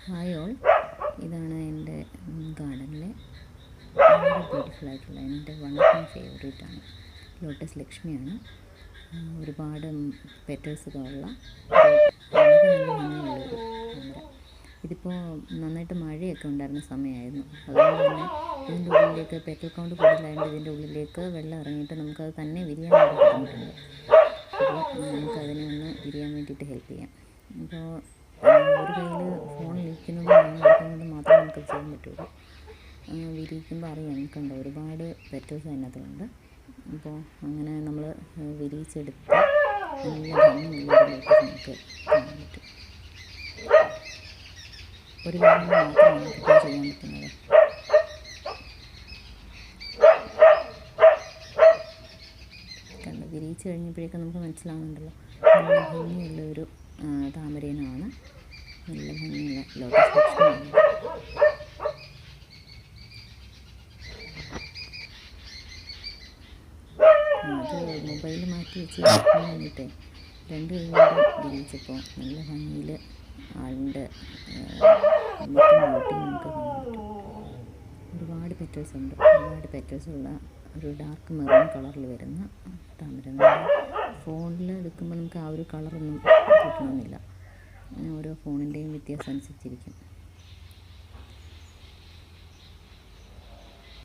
Hi all, ഇതാണ് എൻ്റെ ഗാർഡനിലെ വളരെ ബ്യൂട്ടിഫുൾ ആയിട്ടുള്ള എൻ്റെ വൺ ഓഫ് മൈ ഫേവറേറ്റാണ് ലോട്ടസ് ലക്ഷ്മിയാണ്. ഒരുപാട് പെറ്റൽസൊക്കെ ഉള്ള വളരെ നല്ല ഭംഗിയുള്ളൊരു താമര. ഇതിപ്പോൾ നന്നായിട്ട് മഴയൊക്കെ ഉണ്ടായിരുന്ന സമയമായിരുന്നു. അതുകൊണ്ട് തന്നെ ഇതിൻ്റെ ഉള്ളിലേക്ക് പെറ്റൽ കൗണ്ട് കൂടുതലായതുകൊണ്ട് ഇതിൻ്റെ ഉള്ളിലേക്ക് വെള്ളം ഇറങ്ങിയിട്ട് നമുക്കത് തന്നെ വിരിയാൻ വേണ്ടി ബുദ്ധിമുട്ടുണ്ട്. അപ്പോൾ നമുക്കതിനെ ഒന്ന് വിരിയാൻ വേണ്ടിയിട്ട് ഹെൽപ്പ് ചെയ്യാം. അപ്പോൾ ഒരു കയ്യിൽ ഫോൺ ഇരിക്കുന്നത് എടുക്കുന്നത് മാത്രമേ നമുക്കത് ചെയ്യാൻ പറ്റുള്ളൂ. വിരിയിക്കുമ്പോൾ അറിയാം, കണ്ടോ ഒരുപാട് പെറ്റൽസ് അതിനകത്തുണ്ട്. അപ്പോൾ അങ്ങനെ നമ്മൾ വിരിയിച്ചെടുത്ത് നല്ല ഭംഗിയുള്ളൊരു ലോട്ടസ് നമുക്ക് കാണാൻ പറ്റും. ഒരു കാര്യം മാത്രമാണ് നമുക്കിപ്പോൾ ചെയ്യാൻ പറ്റുന്നത്. കണ്ടോ, വിരിയിച്ച് കഴിഞ്ഞപ്പോഴേക്കും നമുക്ക് മനസ്സിലാവുന്നുണ്ടല്ലോ, നല്ല ഭംഗിയുള്ള ഒരു താമരേനമാണ്. നല്ല ഭംഗിയുള്ള ലോട്ടസ് ലക്ഷ്മിയാണ്. അത് മൊബൈൽ മാറ്റി വെച്ച് കഴിഞ്ഞിട്ട് രണ്ട് കൈകൊണ്ട് വിരിയിച്ചപ്പോൾ നല്ല ഭംഗിയിൽ ആളുടെ മുട്ടും നമുക്ക് കാണാൻ പറ്റും. ഒരുപാട് പെറ്റൽസ് ഉണ്ട്. ഒരുപാട് പെറ്റൽസ് ഉള്ള ഒരു ഡാർക്ക് മെറൂൺ കളറിൽ വരുന്ന താമര. ഫോണിൽ എടുക്കുമ്പോൾ നമുക്ക് ആ ഒരു കളറൊന്നും കിട്ടണമെന്നില്ല. ഓരോ ഫോണിൻ്റെയും വ്യത്യാസം അനുസരിച്ചിരിക്കും.